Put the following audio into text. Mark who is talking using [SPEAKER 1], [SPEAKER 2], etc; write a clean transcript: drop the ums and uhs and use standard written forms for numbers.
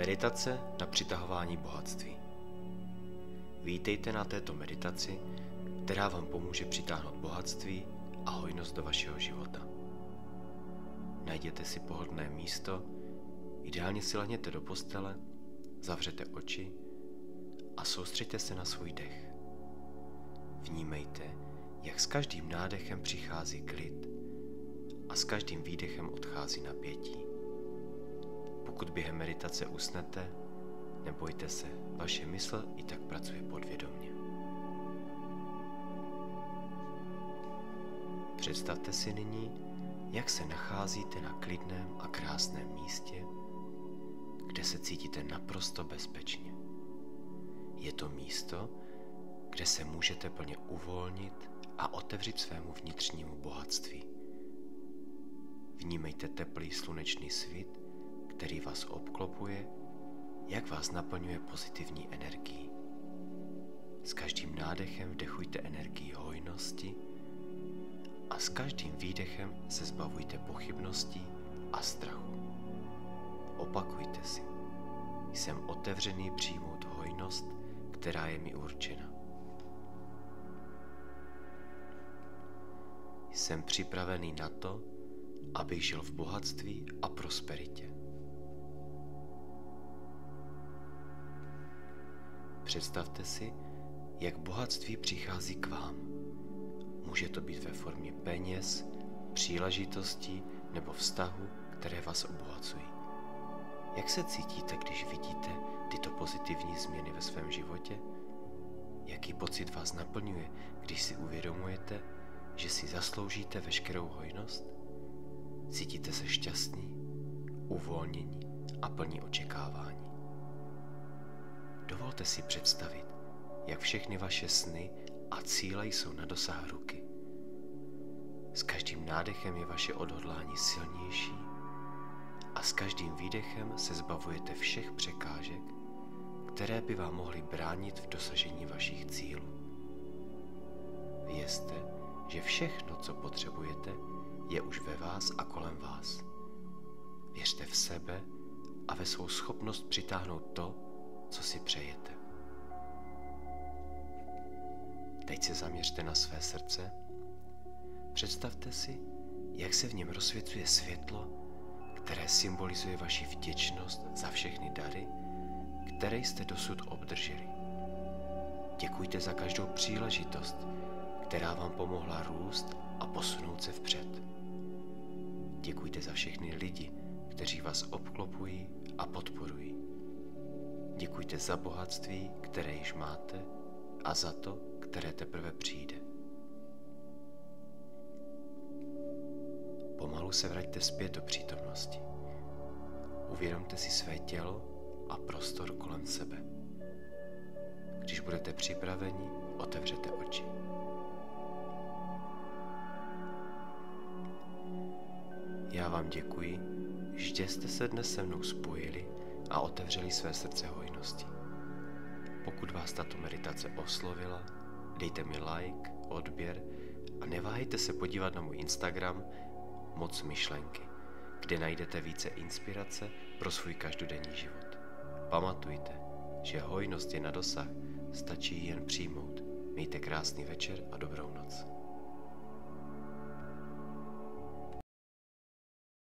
[SPEAKER 1] Meditace na přitahování bohatství. Vítejte na této meditaci, která vám pomůže přitáhnout bohatství a hojnost do vašeho života. Najděte si pohodlné místo, ideálně si lehněte do postele, zavřete oči a soustřeďte se na svůj dech. Vnímejte, jak s každým nádechem přichází klid a s každým výdechem odchází napětí. Pokud během meditace usnete, nebojte se, vaše mysl i tak pracuje podvědomě. Představte si nyní, jak se nacházíte na klidném a krásném místě, kde se cítíte naprosto bezpečně. Je to místo, kde se můžete plně uvolnit a otevřít svému vnitřnímu bohatství. Vnímejte teplý slunečný svit, který vás obklopuje, jak vás naplňuje pozitivní energií. S každým nádechem vdechujte energii hojnosti a s každým výdechem se zbavujte pochybností a strachu. Opakujte si: jsem otevřený přijmout hojnost, která je mi určena. Jsem připravený na to, abych žil v bohatství a prosperitě. Představte si, jak bohatství přichází k vám. Může to být ve formě peněz, příležitostí nebo vztahu, které vás obohacují. Jak se cítíte, když vidíte tyto pozitivní změny ve svém životě? Jaký pocit vás naplňuje, když si uvědomujete, že si zasloužíte veškerou hojnost? Cítíte se šťastní, uvolnění a plní očekávání. Dovolte si představit, jak všechny vaše sny a cíle jsou na dosah ruky. S každým nádechem je vaše odhodlání silnější a s každým výdechem se zbavujete všech překážek, které by vám mohly bránit v dosažení vašich cílů. Vězte, že všechno, co potřebujete, je už ve vás a kolem vás. Věřte v sebe a ve svou schopnost přitáhnout to, co si přejete. Teď se zaměřte na své srdce. Představte si, jak se v něm rozsvěcuje světlo, které symbolizuje vaši vděčnost za všechny dary, které jste dosud obdrželi. Děkujte za každou příležitost, která vám pomohla růst a posunout se vpřed. Děkujte za všechny lidi, kteří vás obklopují a podporují. Děkujte za bohatství, které již máte, a za to, které teprve přijde. Pomalu se vraťte zpět do přítomnosti. Uvědomte si své tělo a prostor kolem sebe. Když budete připraveni, otevřete oči. Já vám děkuji, že jste se dnes se mnou spojili a otevřeli své srdce hojnosti. Pokud vás tato meditace oslovila, dejte mi like, odběr a neváhejte se podívat na můj Instagram Moc myšlenky, kde najdete více inspirace pro svůj každodenní život. Pamatujte, že hojnost je na dosah, stačí jen přijmout. Mějte krásný večer a dobrou noc.